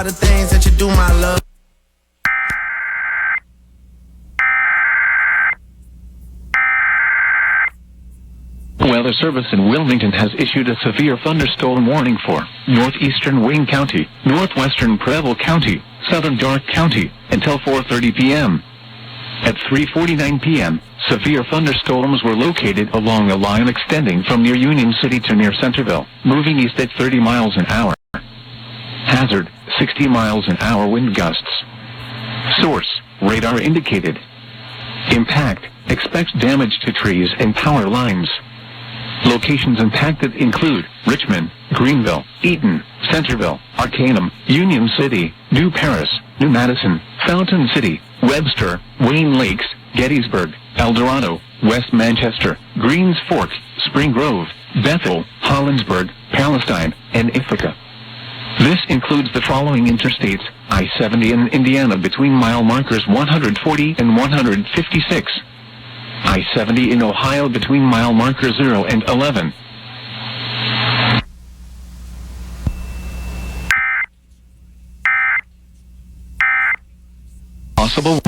all the things that you do, my love. Weather Service in Wilmington has issued a severe thunderstorm warning for northeastern Wayne County, northwestern Preble County, southern Darke County, until 4:30 p.m. At 3:49 p.m., severe thunderstorms were located along a line extending from near Union City to near Centerville, moving east at 30 miles an hour. Hazard, 60 miles an hour wind gusts. Source, radar indicated. Impact, expects damage to trees and power lines. Locations impacted include Richmond, Greenville, Eaton, Centerville, Arcanum, Union City, New Paris, New Madison, Fountain City, Webster, Wayne Lakes, Gettysburg, El Dorado, West Manchester, Greens Fork, Spring Grove, Bethel, Hollinsburg, Palestine, and Ithaca. This includes the following interstates: I-70 in Indiana between mile markers 140 and 156. I-70 in Ohio between mile markers 0 and 11. Possible